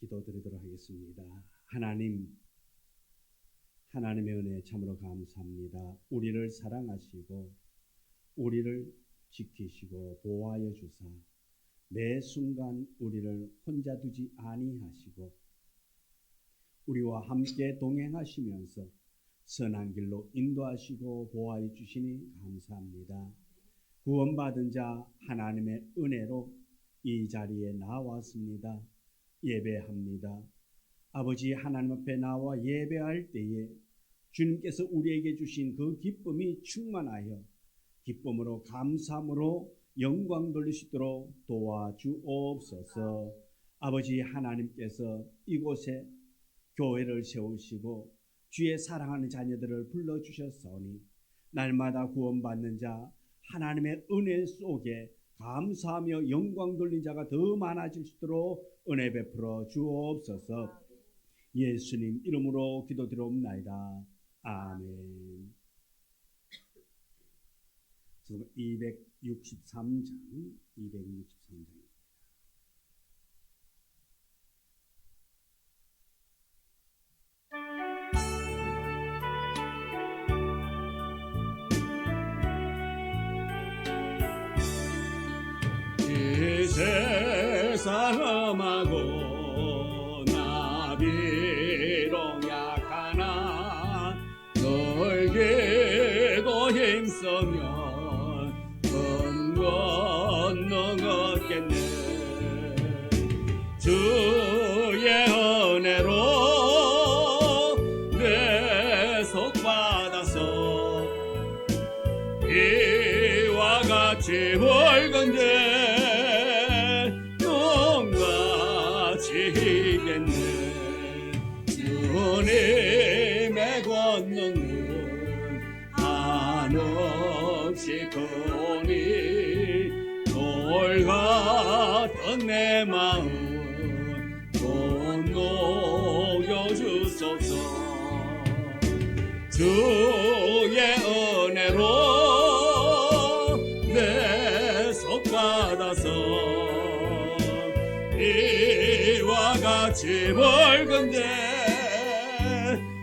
기도드리도록 하겠습니다. 하나님, 하나님의 은혜 참으로 감사합니다. 우리를 사랑하시고 우리를 지키시고 보호하여 주사 매 순간 우리를 혼자 두지 아니하시고 우리와 함께 동행하시면서 선한 길로 인도하시고 보호하여 주시니 감사합니다. 구원받은 자 하나님의 은혜로 이 자리에 나왔습니다. 예배합니다. 아버지 하나님 앞에 나와 예배할 때에 주님께서 우리에게 주신 그 기쁨이 충만하여 기쁨으로 감사함으로 영광 돌릴 수 있도록 도와주옵소서. 아버지 하나님께서 이곳에 교회를 세우시고 주의 사랑하는 자녀들을 불러주셨사오니 날마다 구원받는 자 하나님의 은혜 속에 감사하며 영광 돌린 자가 더 많아질 수 있도록 은혜 베풀어 주옵소서. 예수님 이름으로 기도드리옵나이다. 아멘. 263장 이 세상 험하고 나 비록 약하나 너에게도 힘쓰면 큰 권능 얻겠네. 주의 은혜로 내 속 받아서 이와 같이 벌건데 주님의 권능은 한없이 크오니 돌 같은 내 마음 곧 녹여주소서. 주의 은혜로 내 속 받아서 이와 같이 벌건데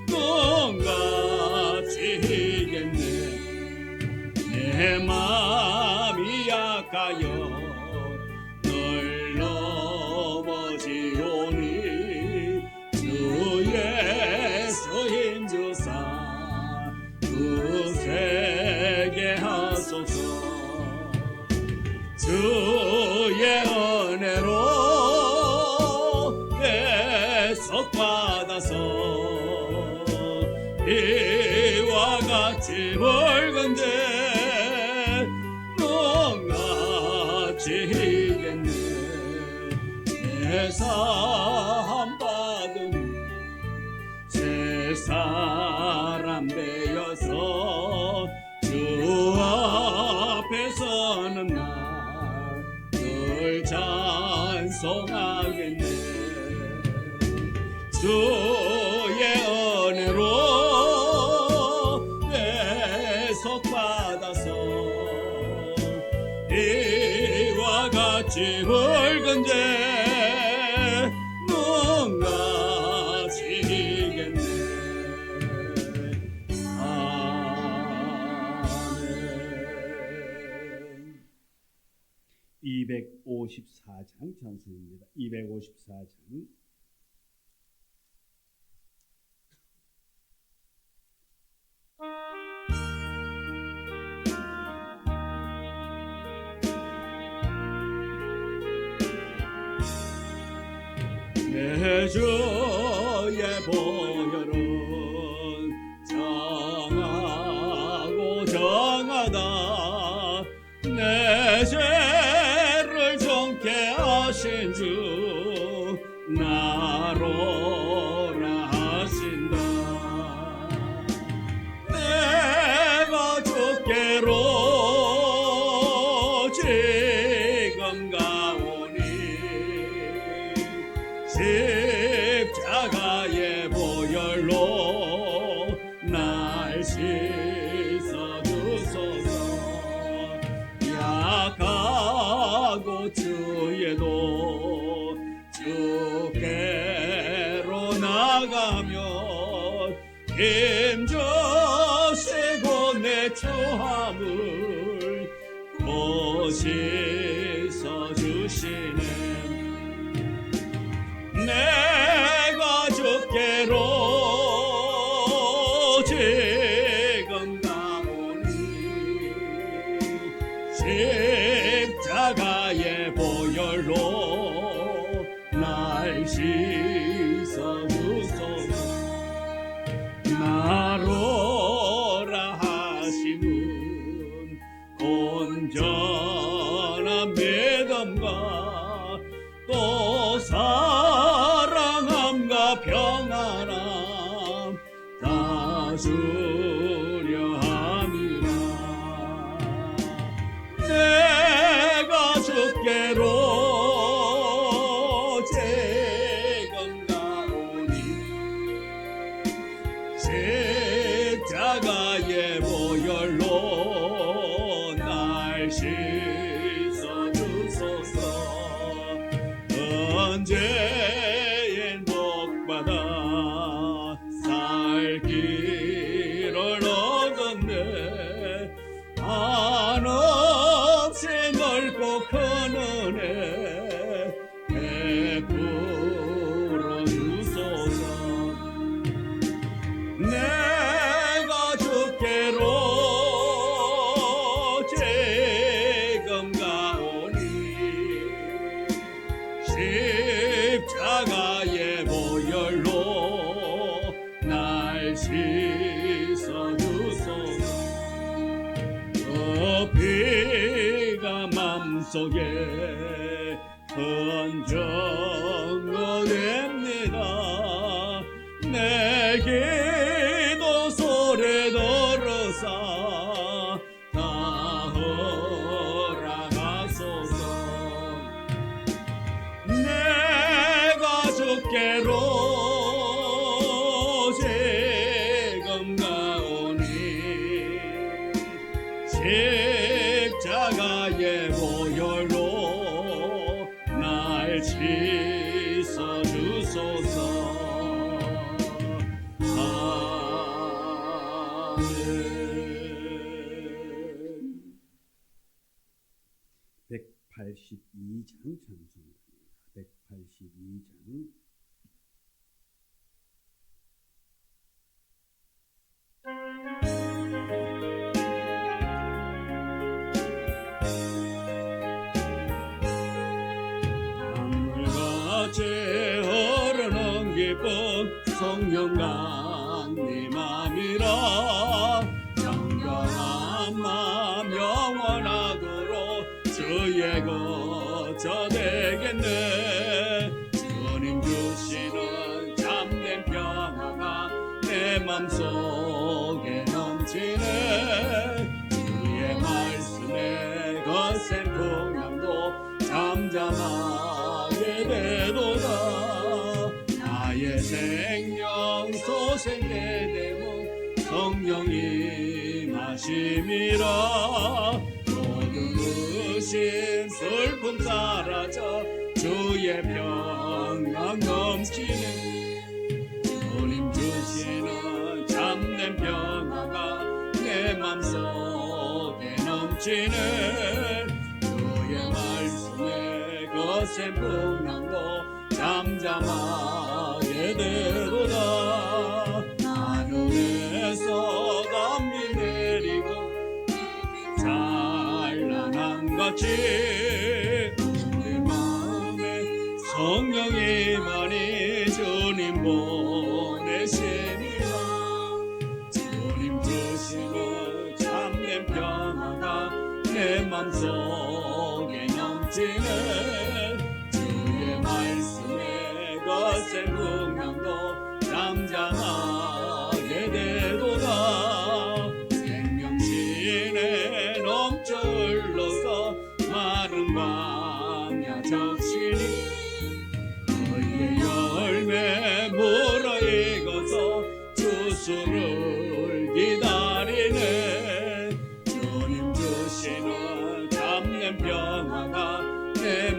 눈같이 이겠네. 내 마음이 약하여 널 넘어지오니 주 예수 힘주사 굳세게 하소서. 주의 은혜로 속 받아서 이와 같이 벌건데 눈같이 이겠네. 내 사함 받은 새 사람 되어서 주 앞에 서는 날 늘 찬송하겠네. 주의 은혜로 내 속 받아서 이와 같이 벌건데 눈같이 이겠네. 아멘. 254장 찬송입니다. 254장 내 주의 보혈은 정하고 정하다. 내 죄를 정케 하신 주 나로라 하신다. 내가 주께로 지금 가오니 십자가의 보혈로 날 씻어주소서. 추함을 곧 씻어 주시네. 내가 주께로 지금 가오니 십자가의 보혈로 날 씻어 주소서. 나로라 하심은 온전한 믿음과 또 사랑함과 평안함 다 주려 함이라. 내가 주께로 지금 가오니 십자가의 보혈로 날 씻어 주소서. 언제엔 복받아 살 길을 얻었네. 한없이 넓고 큰 은혜 베풀어 주소서. 내가 주께로 지금 가오니 십자가의 보혈로 날 씻어 주소서. 피가 맘속에 헌정거 됩니다. 내 기도 소리 들으사 다 허락하소서. 내가 주께로 지금 가오니 십자가의 보혈로 날 씻어 주소서. 182장 찬송입니다. 182장 강물같이 흐르는 기쁨 성령 강림함이라. 정결한 맘 영원하도록 주의 거처 되겠네. 주님 주시는 참된 평화가 내 맘속에 넘치네. 주의 말씀에 거센 풍랑도 잠잠하게 되도다. 나의 생명 소생의 대문 성령이 마심이라. 모든 의심 슬픔 사라져 주의 평강 넘치네. 주님 주시는 참된 평화가 내 맘속에 넘치네. 주의 말씀에 거센 풍랑도 잠잠하게 되도다. 하늘에서 담비 내리고 찬란한 같이 우리 마음에 성령이 많이 주님 보내십니다. 주님 주시는 참된 평화가 내 맘속에 넘치네. 주의 말씀에 거센 풍랑도 잠잠하게 되도다. 생명신에 넘쳐 흘러서 마른 광야 적시니. 너희의 열매 물어익어서 주수를 기다리네. 주님 주시는 참된 평화가 내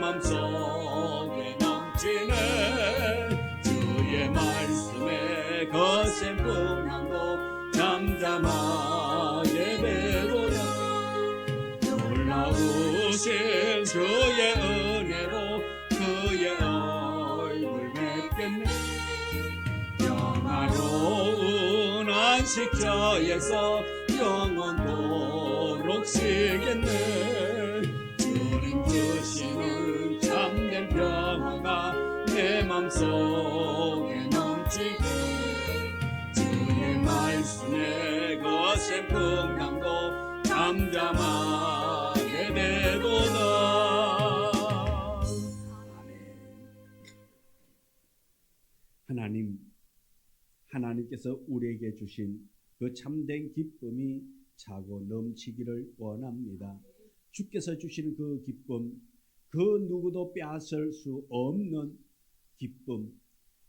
주신 주의 은혜로 그의 얼굴 뵙겠네. 평화로운 안식처에서 영원토록 쉬겠네. 주님 주시는 참된 평화가 내 맘속에 넘치네. 주의 말씀에 거센 풍랑도 잠잠하게 되도다. 하나님께서 우리에게 주신 그 참된 기쁨이 차고 넘치기를 원합니다. 주께서 주시는 그 기쁨, 그 누구도 빼앗을 수 없는 기쁨,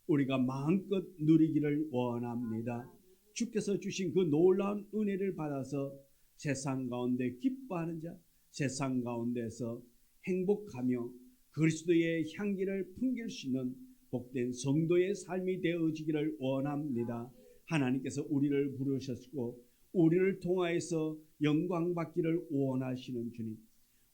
우리가 마음껏 누리기를 원합니다. 주께서 주신 그 놀라운 은혜를 받아서 세상 가운데 기뻐하는 자, 세상 가운데서 행복하며 그리스도의 향기를 풍길 수 있는 복된 성도의 삶이 되어지기를 원합니다. 하나님께서 우리를 부르셨고 우리를 통하여서 영광 받기를 원하시는 주님,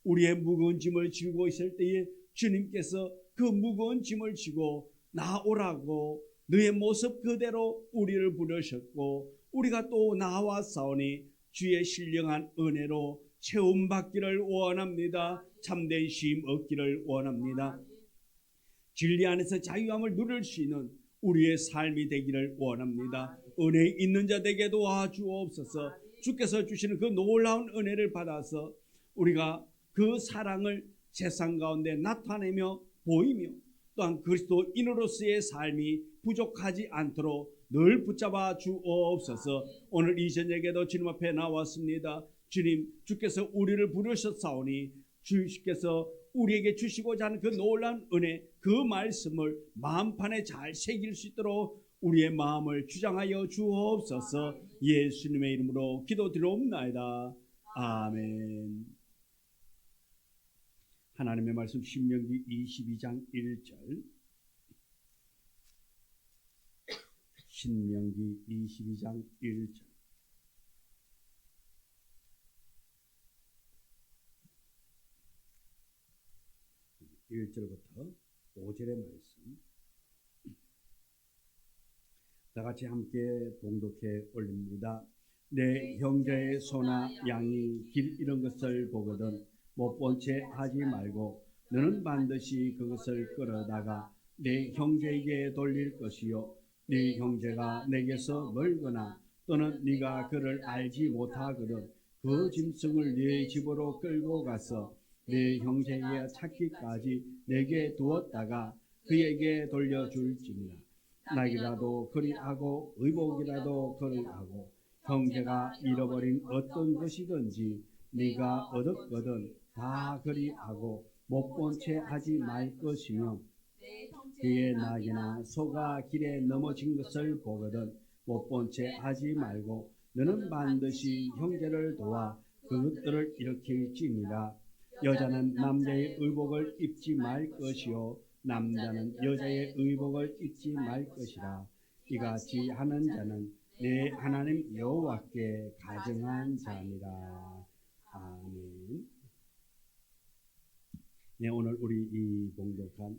우리의 무거운 짐을 지고 있을 때에 주님께서 그 무거운 짐을 지고 나오라고 너의 모습 그대로 우리를 부르셨고, 우리가 또 나와 싸우니 주의 신령한 은혜로 체험받기를 원합니다. 참된 쉼 얻기를 원합니다. 진리 안에서 자유함을 누릴 수 있는 우리의 삶이 되기를 원합니다. 은혜 있는 자 되게 도와주옵소서. 주께서 주시는 그 놀라운 은혜를 받아서 우리가 그 사랑을 세상 가운데 나타내며 보이며, 또한 그리스도인으로서의 삶이 부족하지 않도록 늘 붙잡아 주옵소서. 오늘 이 저녁에도 주님 앞에 나왔습니다. 주님, 주께서 우리를 부르셨사오니 주께서 우리에게 주시고자 하는 그 놀라운 은혜, 그 말씀을 마음판에 잘 새길 수 있도록 우리의 마음을 주장하여 주옵소서. 예수님의 이름으로 기도드리옵나이다. 아멘. 하나님의 말씀 신명기 22장 1절, 신명기 22장 1절. (1절부터) 5절의 말씀 다 같이 함께 봉독해 올립니다. 내 형제의 소나 양이 길 잃은 것을 보거든 못 본 채 하지 말고 너는 반드시 그것을 끌어다가 내 형제에게 돌릴 것이요, 네 형제가 내게서 멀거나 또는 네가 그를 알지 못하거든 그 짐승을 네 집으로 끌고 가서 내 형제에게 찾기까지 내게 두었다가 그에게 돌려줄지니라. 낙이라도 그리하고 의복이라도 그리하고 형제가 잃어버린 어떤 것이든지 네가 얻었거든 다 그리하고 못 본 채 하지 말 것이며, 그의 낙이나 소가 길에 넘어진 것을 보거든 못 본 채 하지 말고 너는 반드시 형제를 도와 그것들을 일으킬지니라. 여자는 남자의 의복을 입지 말 것이요, 남자는 여자의 의복을 입지 말 것이라. 이같이 하는 자는 내 하나님 여호와께 가증한 자니라. 아멘. 네, 오늘 우리 이 봉독한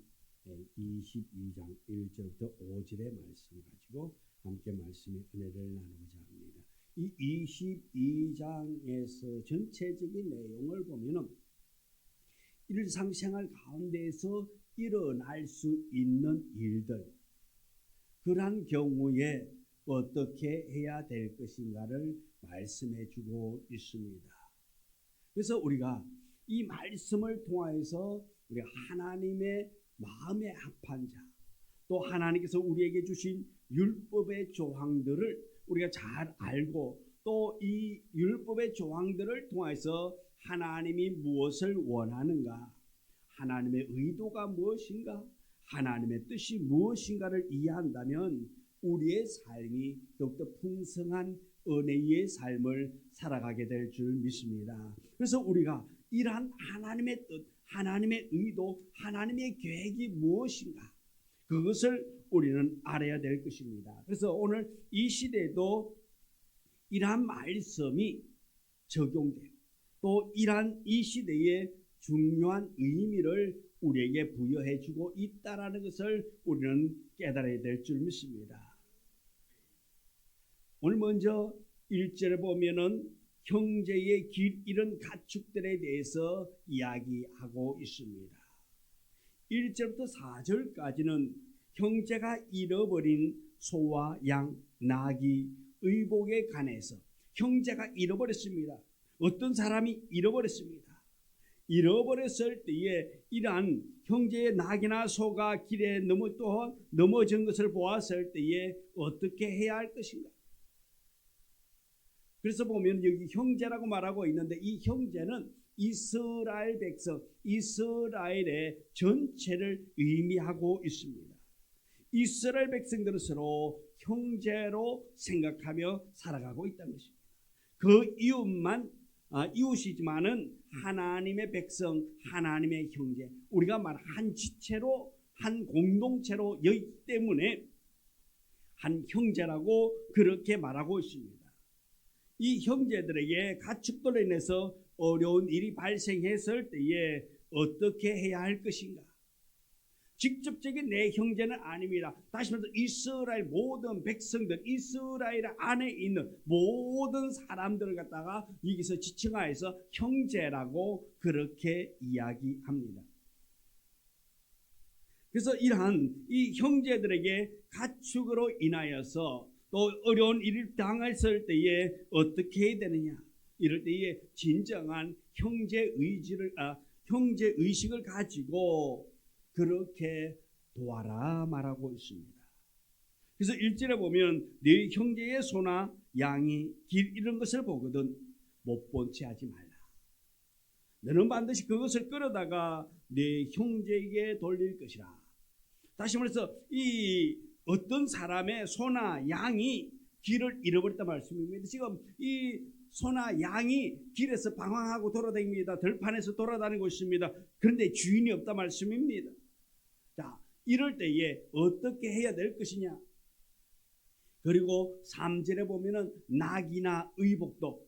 22장 1절부터 5절의 말씀을 가지고 함께 말씀의 은혜를 나누고자 합니다. 이 22장에서 전체적인 내용을 보면은 일상생활 가운데에서 일어날 수 있는 일들, 그러한 경우에 어떻게 해야 될 것인가를 말씀해 주고 있습니다. 그래서 우리가 이 말씀을 통하여서 우리가 하나님의 마음에 합한 자, 또 하나님께서 우리에게 주신 율법의 조항들을 우리가 잘 알고, 또 이 율법의 조항들을 통해서 하나님이 무엇을 원하는가, 하나님의 의도가 무엇인가, 하나님의 뜻이 무엇인가를 이해한다면 우리의 삶이 더욱더 풍성한 은혜의 삶을 살아가게 될 줄 믿습니다. 그래서 우리가 이러한 하나님의 뜻, 하나님의 의도, 하나님의 계획이 무엇인가, 그것을 우리는 알아야 될 것입니다. 그래서 오늘 이 시대에도 이러한 말씀이 적용되고, 또 이러한 이 시대에 중요한 의미를 우리에게 부여해 주고 있다라는 것을 우리는 깨달아야 될 줄 믿습니다. 오늘 먼저 1절에 보면은 형제의 길 잃은 가축들에 대해서 이야기하고 있습니다. 1절부터 4절까지는 형제가 잃어버린 소와 양, 나귀, 의복에 관해서 형제가 잃어버렸습니다. 어떤 사람이 잃어버렸습니다. 잃어버렸을 때에 이러한 형제의 낙이나 소가 길에 넘어진 것을 보았을 때에 어떻게 해야 할 것인가? 그래서 보면 여기 형제라고 말하고 있는데 이 형제는 이스라엘 백성, 이스라엘의 전체를 의미하고 있습니다. 이스라엘 백성들은 서로 형제로 생각하며 살아가고 있다는 것입니다. 그 이웃이지만은 하나님의 백성, 하나님의 형제, 우리가 말한 한 지체로, 한 공동체로 여기 때문에 한 형제라고 그렇게 말하고 있습니다. 이 형제들에게 가축들로 인해서 어려운 일이 발생했을 때에 어떻게 해야 할 것인가? 직접적인 내 형제는 아닙니다. 다시 말해서 이스라엘 모든 백성들, 이스라엘 안에 있는 모든 사람들을 갖다가 여기서 지칭하여서 형제라고 그렇게 이야기합니다. 그래서 이러한 이 형제들에게 가축으로 인하여서 또 어려운 일을 당했을 때에 어떻게 해야 되느냐? 이럴 때에 진정한 형제 의식을 가지고 그렇게 도와라 말하고 있습니다. 그래서 1절에 보면 네 형제의 소나 양이 길 잃은 것을 보거든 못 본 채 하지 말라. 너는 반드시 그것을 끌어다가 네 형제에게 돌릴 것이라. 다시 말해서 이 어떤 사람의 소나 양이 길을 잃어버렸단 말씀입니다. 지금 이 소나 양이 길에서 방황하고 돌아다닙니다. 들판에서 돌아다니고 있습니다. 그런데 주인이 없다 말씀입니다. 자, 이럴 때에 어떻게 해야 될 것이냐? 그리고 3절에 보면은 낙이나 의복도,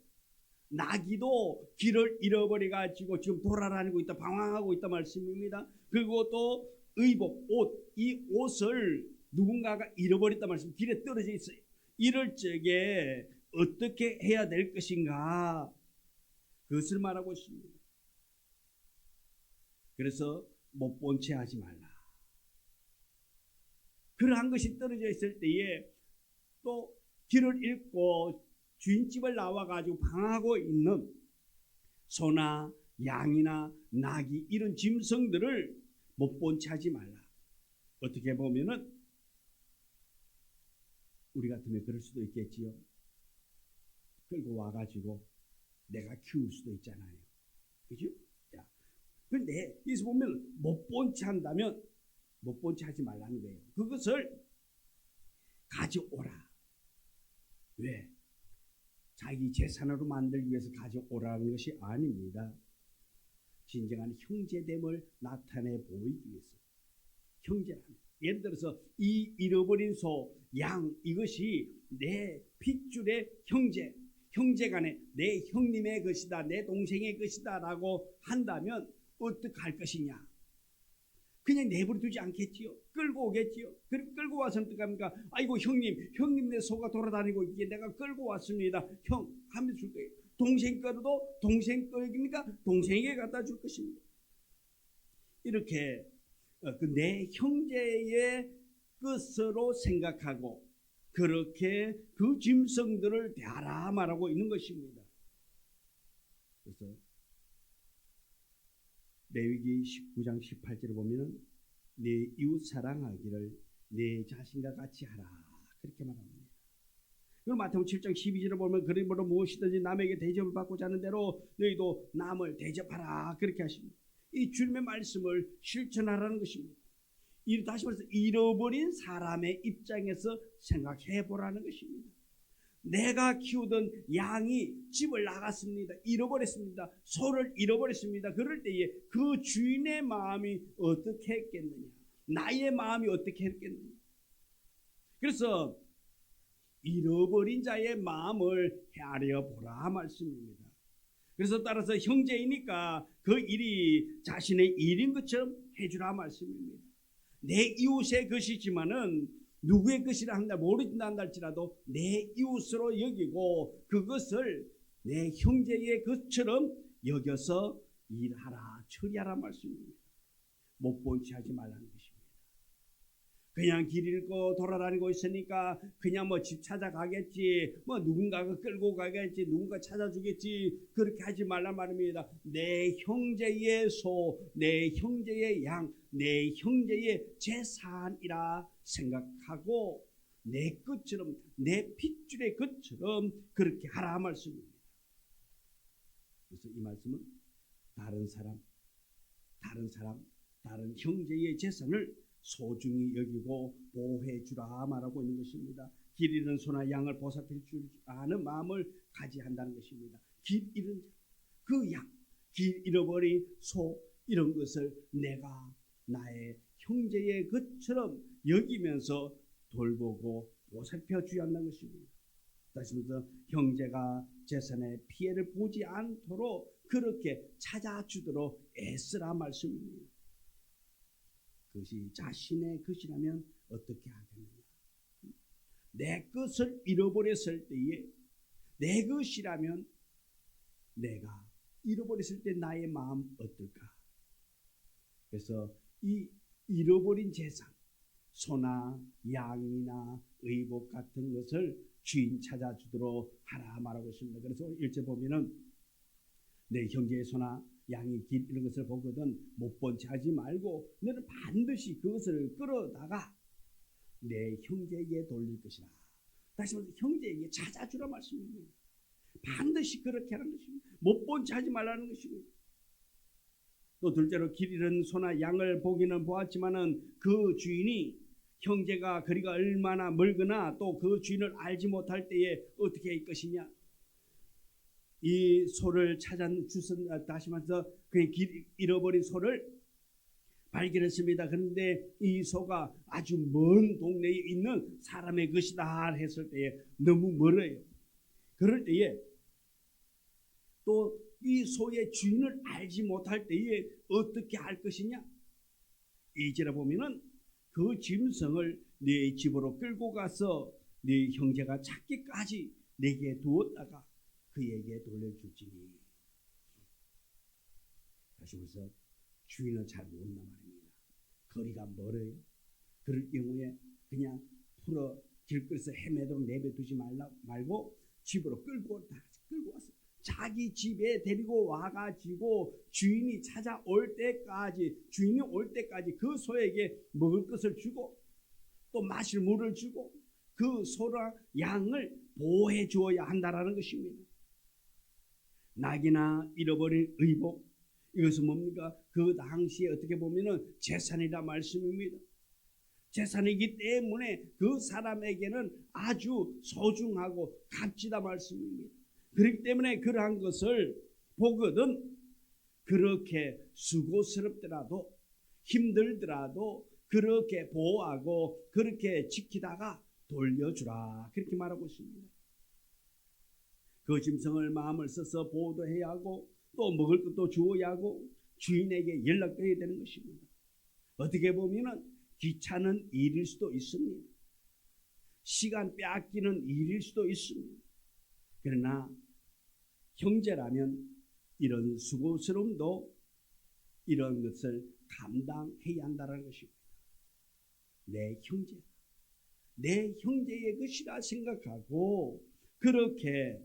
나귀도 길을 잃어버려 가지고 지금 돌아다니고 있다, 방황하고 있다 말씀입니다. 그리고 또 의복, 옷, 이 옷을 누군가가 잃어버렸다 말씀, 길에 떨어져 있어요. 이럴 적에 어떻게 해야 될 것인가? 그것을 말하고 있습니다. 그래서 못 본 채 하지 말라. 그러한 것이 떨어져 있을 때에 또 길을 잃고 주인집을 나와가지고 방황하고 있는 소나 양이나 낙이 이런 짐승들을 못 본 채 하지 말라. 어떻게 보면은 우리 같으면 그럴 수도 있겠지요. 끌고 와가지고 내가 키울 수도 있잖아요. 그죠? 자, 그런데 여기서 보면 못 본 채 한다면 못 본 채 하지 말라는 거예요. 그것을 가져오라. 왜? 자기 재산으로 만들기 위해서 가져오라는 것이 아닙니다. 진정한 형제됨을 나타내 보이기 위해서. 형제라는, 예를 들어서 이 잃어버린 소, 양, 이것이 내 핏줄의 형제 간에 내 형님의 것이다, 내 동생의 것이다 라고 한다면 어떻게 할 것이냐? 그냥 내버려 두지 않겠지요. 끌고 오겠지요. 그리고 끌고 와서 어떻게 합니까? 아이고 형님 내 소가 돌아다니고 있기에 내가 끌고 왔습니다. 형 하면 줄 거예요. 동생 거도 동생 거니까 동생에게 갖다 줄 것입니다. 이렇게 내 형제의 것으로 생각하고 그렇게 그 짐승들을 대하라 말하고 있는 것입니다. 그래서 레위기 19장 18절에 보면은 내 이웃 사랑하기를 내 자신과 같이 하라 그렇게 말합니다. 그리고 마태복음 7장 12절에 보면 그러므로 무엇이든지 남에게 대접을 받고자 하는 대로 너희도 남을 대접하라 그렇게 하십니다. 이 주님의 말씀을 실천하라는 것입니다. 다시 말해서 잃어버린 사람의 입장에서 생각해 보라는 것입니다. 내가 키우던 양이 집을 나갔습니다. 잃어버렸습니다. 소를 잃어버렸습니다. 그럴 때에 그 주인의 마음이 어떻게 했겠느냐? 나의 마음이 어떻게 했겠느냐? 그래서 잃어버린 자의 마음을 헤아려 보라 말씀입니다. 그래서 따라서 형제이니까 그 일이 자신의 일인 것처럼 해주라 말씀입니다. 내 이웃의 것이지만은 누구의 것이라 한다 모른다 할지라도 내 이웃으로 여기고 그것을 내 형제의 것처럼 여겨서 일하라 처리하라 말씀입니다. 못 본 채 하지 말라는 것입니다. 그냥 길 잃고 돌아다니고 있으니까 그냥 뭐 집 찾아가겠지, 뭐 누군가가 끌고 가겠지, 누군가 찾아주겠지, 그렇게 하지 말란 말입니다. 내 형제의 소, 내 형제의 양, 내 형제의 재산이라 생각하고 내 것처럼, 내 핏줄의 것처럼 그렇게 하라 말씀입니다. 그래서 이 말씀은 다른 형제의 재산을 소중히 여기고 보호해 주라 말하고 있는 것입니다. 길 잃은 소나 양을 보살필 줄 아는 마음을 가져야 한다는 것입니다. 길 잃은 그 양, 길 잃어버린 소 이런 것을 내가 나의 형제의 것처럼 여기면서 돌보고 보살펴 줘야 한다는 것입니다. 다시 말해서 형제가 재산의 피해를 보지 않도록 그렇게 찾아주도록 애쓰라 말씀입니다. 그것이 자신의 것이라면 어떻게 하겠느냐. 내 것을 잃어버렸을 때에 내 것이라면 내가 잃어버렸을 때 나의 마음 어떨까. 그래서 이 잃어버린 재산, 소나 양이나 의복 같은 것을 주인 찾아주도록 하라 말하고 있습니다. 그래서 1절 보면은 내 형제의 소나 양이 길 이런 것을 보거든 못 본 채 하지 말고 너는 반드시 그것을 끌어다가 내 형제에게 돌릴 것이라. 다시 말해서 형제에게 찾아주라 말씀입니다. 반드시 그렇게 하는 것입니다. 못 본 채 하지 말라는 것입니다. 또 둘째로 길 잃은 소나 양을 보기는 보았지만은 그 주인이 형제가 거리가 얼마나 멀거나 또 그 주인을 알지 못할 때에 어떻게 할 것이냐. 이 소를 다시 말해서 그 길 잃어버린 소를 발견했습니다. 그런데 이 소가 아주 먼 동네에 있는 사람의 것이다 했을 때에 너무 멀어요. 그럴 때에 또 이 소의 주인을 알지 못할 때에 어떻게 할 것이냐. 2절에 보면은 그 짐승을 네 집으로 끌고 가서 네 형제가 찾기까지 내게 두었다가 그에게 돌려줄지니. 다시 말해서 주인을 잘 모른단 말입니다. 거리가 멀어요. 그럴 경우에 그냥 풀어 길거리에서 헤매도록 내버려두지 말고 집으로 끌고 와서 자기 집에 데리고 와가지고 주인이 찾아올 때까지, 주인이 올 때까지 그 소에게 먹을 것을 주고 또 마실 물을 주고 그 소랑 양을 보호해 주어야 한다라는 것입니다. 낙이나 잃어버린 의복, 이것은 뭡니까? 그 당시에 어떻게 보면은 재산이라 말씀입니다. 재산이기 때문에 그 사람에게는 아주 소중하고 값지다 말씀입니다. 그렇기 때문에 그러한 것을 보거든 그렇게 수고스럽더라도 힘들더라도 그렇게 보호하고 그렇게 지키다가 돌려주라 그렇게 말하고 있습니다. 그 짐승을 마음을 써서 보호도 해야 하고 또 먹을 것도 주어야 하고 주인에게 연락해야 되는 것입니다. 어떻게 보면은 귀찮은 일일 수도 있습니다. 시간 빼앗기는 일일 수도 있습니다. 그러나 형제라면 이런 수고스러움도 이런 것을 감당해야 한다는 것입니다. 내 형제의 것이라 생각하고 그렇게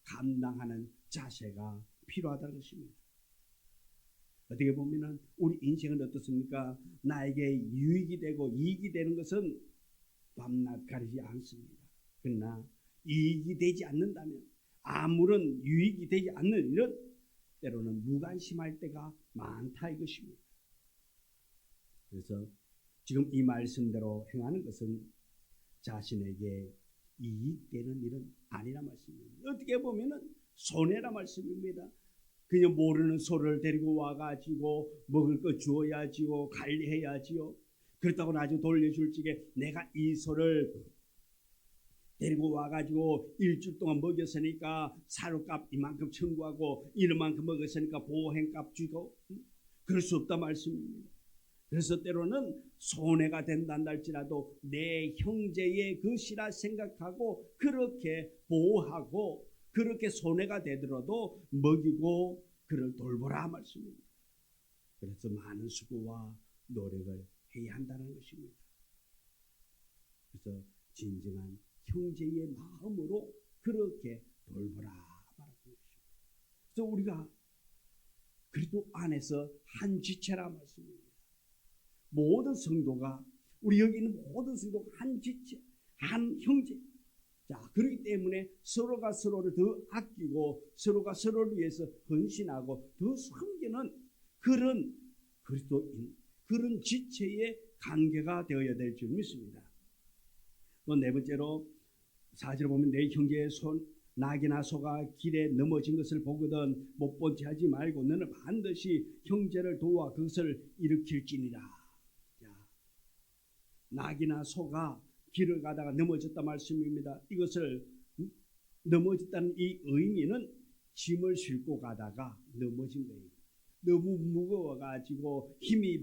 감당하는 자세가 필요하다는 것입니다. 어떻게 보면은 우리 인생은 어떻습니까? 나에게 유익이 되고 이익이 되는 것은 밤낮 가리지 않습니다. 그러나 이익이 되지 않는다면 아무런 유익이 되지 않는 일은 때로는 무관심할 때가 많다 이것입니다. 그래서 지금 이 말씀대로 행하는 것은 자신에게 이익되는 일은 아니라 말씀입니다. 어떻게 보면은 손해라 말씀입니다. 그냥 모르는 소를 데리고 와가지고 먹을 거 주어야지요, 관리해야지요. 그렇다고 나중에 돌려줄 적에 내가 이 소를 데리고 와가지고 일주일 동안 먹였으니까 사료값 이만큼 청구하고 이만큼 먹었으니까 보행값 주고 그럴 수 없다 말씀입니다. 그래서 때로는 손해가 된단다 할지라도 내 형제의 것이라 생각하고 그렇게 보호하고 그렇게 손해가 되더라도 먹이고 그를 돌보라 말씀입니다. 그래서 많은 수고와 노력을 해야 한다는 것입니다. 그래서 진정한 형제의 마음으로 그렇게 돌보라 말하는 것입니다. 그래서 우리가 그리스도 안에서 한 지체라 말씀입니다. 모든 성도가 우리 여기 있는 모든 성도가 한 지체, 한 형제. 자, 그렇기 때문에 서로가 서로를 더 아끼고 서로가 서로를 위해서 헌신하고 더 섬기는 그런 그리스도인, 그런 지체의 관계가 되어야 될 줄 믿습니다. 또 네 번째로 4절에 보면 내 형제의 낙이나 소가 길에 넘어진 것을 보거든 못 본 채 하지 말고 너는 반드시 형제를 도와 그것을 일으킬지니라. 낙이나 소가 길을 가다가 넘어졌다 말씀입니다. 이것을 넘어졌다는 이 의미는 짐을 싣고 가다가 넘어진 거예요. 너무 무거워가지고 힘에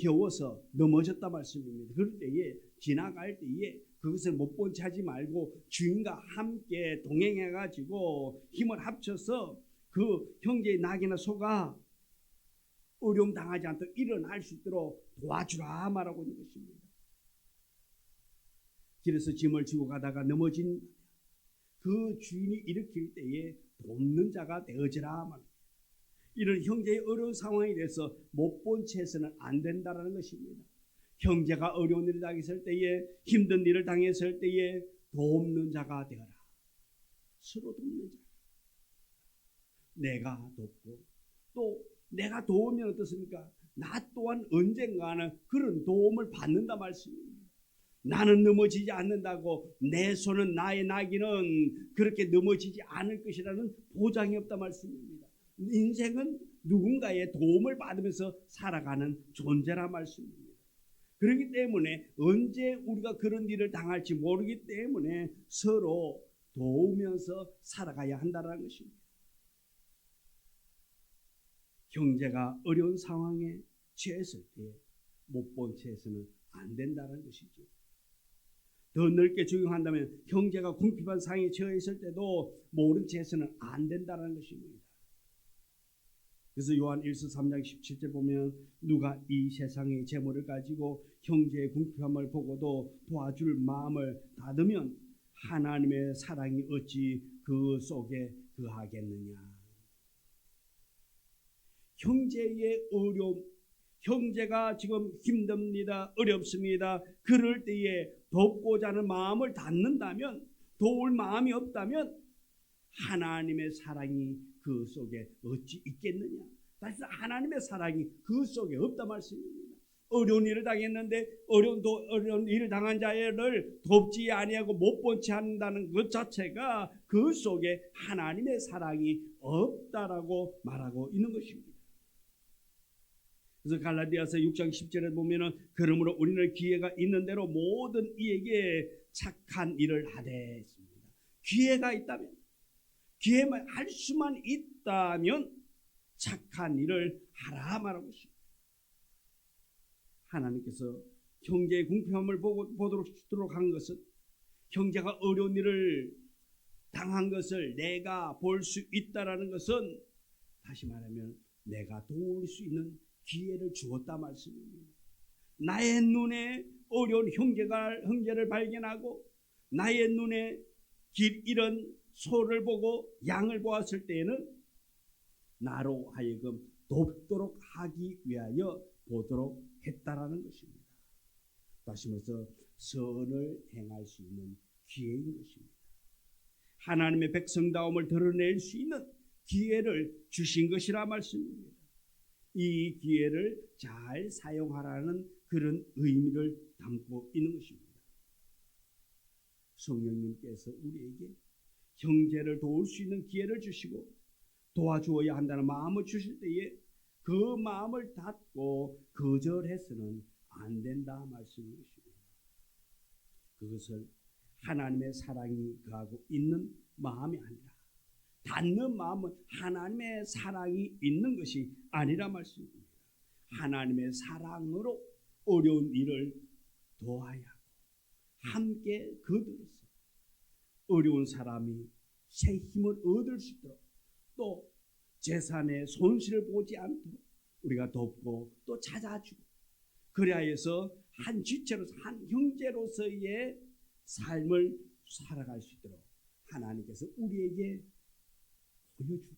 겨워서 넘어졌다 말씀입니다. 그럴 때에 지나갈 때에 그것을 못 본 채 하지 말고 주인과 함께 동행해가지고 힘을 합쳐서 그 형제의 낙이나 소가 어려움 당하지 않도록 일어날 수 있도록 도와주라 말하고 있는 것입니다. 길에서 짐을 지고 가다가 넘어진 그 주인이 일으킬 때에 돕는 자가 되어지라 말합니다. 이런 형제의 어려운 상황에 대해서 못 본 채해서는 안 된다는 것입니다. 형제가 어려운 일을 당했을 때에 힘든 일을 당했을 때에 돕는 자가 되어라. 서로 돕는 자. 내가 돕고 또 내가 도우면 어떻습니까? 나 또한 언젠가는 그런 도움을 받는다 말씀입니다. 나는 넘어지지 않는다고 내 손은 나의 나귀는 그렇게 넘어지지 않을 것이라는 보장이 없다 말씀입니다. 인생은 누군가의 도움을 받으면서 살아가는 존재라 말씀입니다. 그렇기 때문에 언제 우리가 그런 일을 당할지 모르기 때문에 서로 도우면서 살아가야 한다는 것입니다. 형제가 어려운 상황에 처했을 때 못 본 채에서는 안 된다는 것이죠. 더 넓게 적용한다면 형제가 궁핍한 상황에 처했을 때도 모른 채에서는 안 된다는 것입니다. 그래서 요한 1서 3장 17절 보면 누가 이 세상의 재물을 가지고 형제의 궁핍함을 보고도 도와줄 마음을 닫으면 하나님의 사랑이 어찌 그 속에 거하겠느냐. 형제의 어려움, 형제가 지금 힘듭니다. 어렵습니다. 그럴 때에 돕고자 하는 마음을 닫는다면, 도울 마음이 없다면 하나님의 사랑이 그 속에 어찌 있겠느냐. 사실 하나님의 사랑이 그 속에 없다 말씀입니다. 어려운 일을 당했는데 어려운 일을 당한 자를 돕지 아니하고 못 본 채 한다는 것 자체가 그 속에 하나님의 사랑이 없다라고 말하고 있는 것입니다. 그래서 갈라디아서 6장 10절에 보면은 그러므로 우리는 기회가 있는 대로 모든 이에게 착한 일을 하되 있습니다. 기회가 있다면, 기회만 할 수만 있다면 착한 일을 하라 말하고 있습니다. 하나님께서 형제의 궁핍함을 보도록 한 것은, 형제가 어려운 일을 당한 것을 내가 볼 수 있다라는 것은, 다시 말하면 내가 도울 수 있는 기회를 주었다 말씀입니다. 나의 눈에 어려운 형제를 발견하고 나의 눈에 길 잃은 소를 보고 양을 보았을 때에는 나로 하여금 돕도록 하기 위하여 보도록 했다라는 것입니다. 다시 말해서 선을 행할 수 있는 기회인 것입니다. 하나님의 백성다움을 드러낼 수 있는 기회를 주신 것이라 말씀입니다. 이 기회를 잘 사용하라는 그런 의미를 담고 있는 것입니다. 성령님께서 우리에게 형제를 도울 수 있는 기회를 주시고 도와주어야 한다는 마음을 주실 때에 그 마음을 닫고 거절해서는 안 된다 말씀인 것입니다. 그것을 하나님의 사랑이 거하고 있는 마음이 아니라 닫는 마음은 하나님의 사랑이 있는 것이 아니라 말씀입니다. 하나님의 사랑으로 어려운 일을 도와야 하고 함께 거들어서 어려운 사람이 새 힘을 얻을 수 있도록 또 재산의 손실을 보지 않도록 우리가 돕고 또 찾아주고 그래야 해서 한 지체로서 한 형제로서의 삶을 살아갈 수 있도록 하나님께서 우리에게 보여주고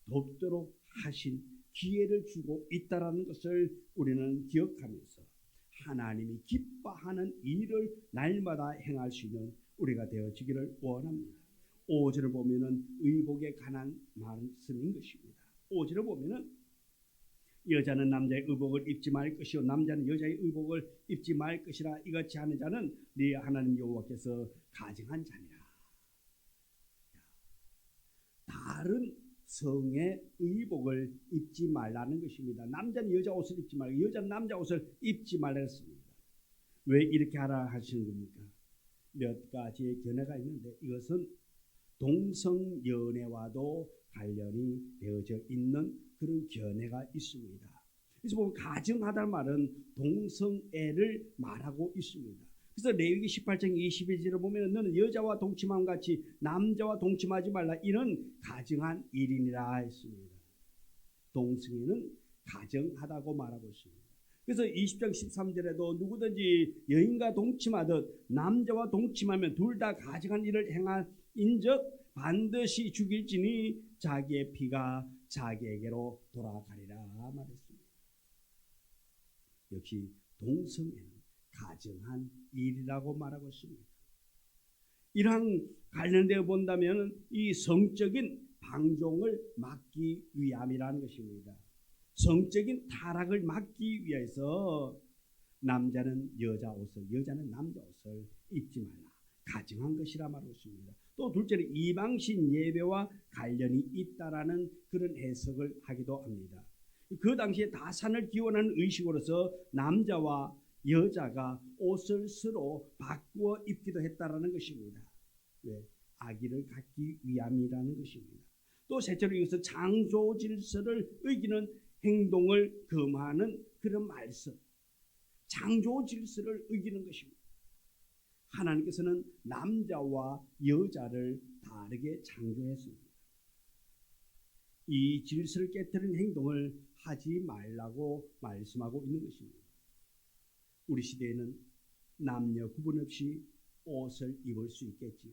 돕도록 하신 기회를 주고 있다는 것을 우리는 기억하면서 하나님이 기뻐하는 일을 날마다 행할 수 있는 우리가 되어지기를 원합니다. 5절을 보면은 의복에 관한 말씀인 것입니다. 5절을 보면은 여자는 남자의 의복을 입지 말 것이요 남자는 여자의 의복을 입지 말 것이라 이같이 하는 자는 네 하나님 여호와께서 가증한 자니라. 다른 성의 의복을 입지 말라는 것입니다. 남자는 여자 옷을 입지 말고 여자는 남자 옷을 입지 말라 했습니다. 왜 이렇게 하라 하시는 겁니까? 몇 가지의 견해가 있는데 이것은 동성연애와도 관련이 되어져 있는 그런 견해가 있습니다. 그래서 보면 가증하다는 말은 동성애를 말하고 있습니다. 그래서 레위기 18장 21절을 보면 너는 여자와 동침함 같이 남자와 동침하지 말라 이는 가증한 일이니라 했습니다. 동성애는 가증하다고 말하고 있습니다. 그래서 20장 13절에도 누구든지 여인과 동침하듯 남자와 동침하면 둘 다 가증한 일을 행한 인적 반드시 죽일지니 자기의 피가 자기에게로 돌아가리라 말했습니다. 역시 동성애는 가증한 일이라고 말하고 있습니다. 이랑 관련되어 본다면 이 성적인 방종을 막기 위함이라는 것입니다. 성적인 타락을 막기 위해서 남자는 여자 옷을 여자는 남자 옷을 입지 말라 가증한 것이라 말하고 있습니다. 또 둘째로 이방신 예배와 관련이 있다라는 그런 해석을 하기도 합니다. 그 당시에 다산을 기원하는 의식으로서 남자와 여자가 옷을 서로 바꾸어 입기도 했다라는 것입니다. 왜? 아기를 갖기 위함이라는 것입니다. 또 셋째로 이것은 창조 질서를 어기는 행동을 금하는 그런 말씀. 창조 질서를 어기는 것입니다. 하나님께서는 남자와 여자를 다르게 창조했습니다. 이 질서를 깨뜨리는 행동을 하지 말라고 말씀하고 있는 것입니다. 우리 시대에는 남녀 구분 없이 옷을 입을 수 있겠지요.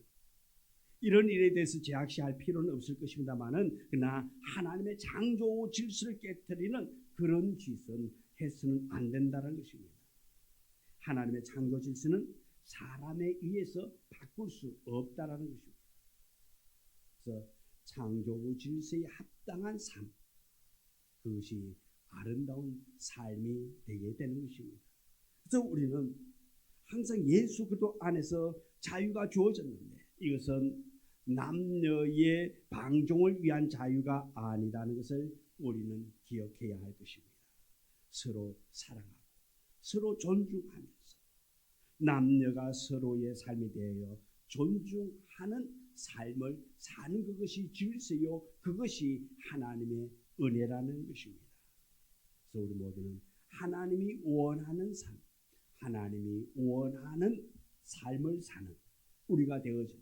이런 일에 대해서 제약시할 필요는 없을 것입니다만은 그러나 하나님의 창조 질서를 깨뜨리는 그런 짓은 해서는 안 된다는 것입니다. 하나님의 창조 질서는 사람에 의해서 바꿀 수 없다라는 것입니다. 그래서 창조 질서에 합당한 삶, 그것이 아름다운 삶이 되게 되는 것입니다. 그래서 우리는 항상 예수 그리스도 안에서 자유가 주어졌는데 이것은 남녀의 방종을 위한 자유가 아니라는 것을 우리는 기억해야 할 것입니다. 서로 사랑하고 서로 존중하면서 남녀가 서로의 삶이 되어 존중하는 삶을 사는 그것이 질서요 그것이 하나님의 은혜라는 것입니다. 그래서 우리 모두는 하나님이 원하는 삶, 하나님이 원하는 삶을 사는 우리가 되어지고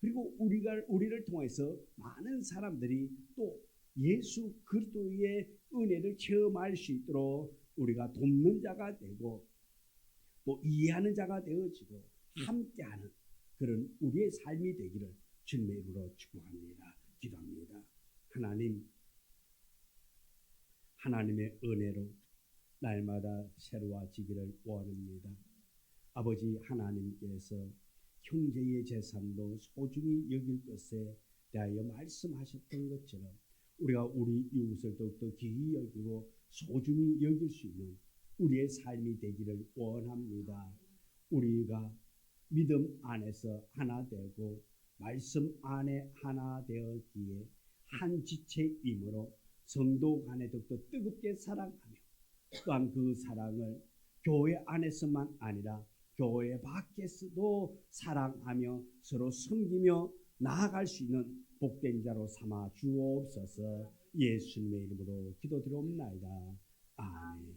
그리고 우리를 통해서 많은 사람들이 또 예수 그리스도의 은혜를 체험할 수 있도록 우리가 돕는 자가 되고 또 이해하는 자가 되어지고 함께하는 그런 우리의 삶이 되기를 주님의 이름으로 축복합니다. 기도합니다. 하나님의 은혜로 날마다 새로워지기를 원합니다. 아버지 하나님께서 형제의 재산도 소중히 여길 것에 대하여 말씀하셨던 것처럼 우리가 우리 이웃을 더욱더 귀히 여기고 소중히 여길 수 있는 우리의 삶이 되기를 원합니다. 우리가 믿음 안에서 하나 되고 말씀 안에 하나 되었기에 한 지체이므로 성도 간에 더욱더 뜨겁게 사랑하며 또한 그 사랑을 교회 안에서만 아니라 교회 밖에서도 사랑하며 서로 섬기며 나아갈 수 있는 복된 자로 삼아 주옵소서. 예수님의 이름으로 기도드리옵나이다. 아멘.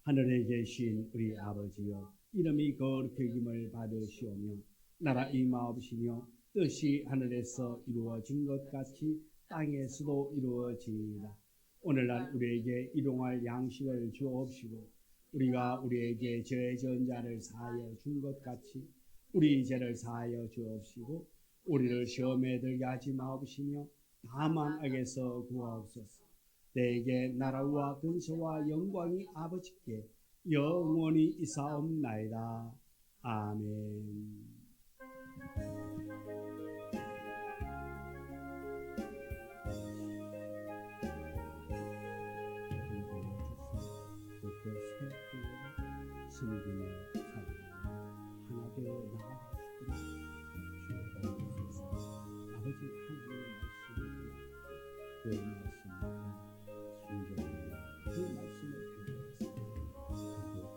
하늘에 계신 우리 아버지여, 이름이 거룩히 여김을 받으시오며 나라 임하옵시며 뜻이 하늘에서 이루어진 것 같이 땅에서도 이루어지이다. 오늘날 우리에게 일용할 양식을 주옵시고 우리가 우리에게 죄 지은 자를 사하여 준 것 같이 우리 죄를 사하여 주옵시고 우리를 시험에 들게 하지 마옵시며 다만 악에서 구하옵소서. 내게 나라와 근세와 영광이 아버지께 영원히 있사옵나이다. 아멘. 섬기며 살아가며 하나 되어 나아가시기를 주옵소서. 아버지 하나님의 말씀을 그 말씀을 순종하며 그 말씀을 행하여서 그리고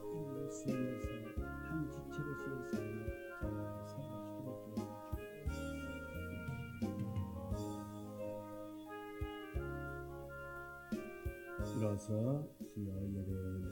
이 말씀에서 한 지체로서의 삶을 잘 살아가시기를 도와주옵소서. 일어서 주여 예배를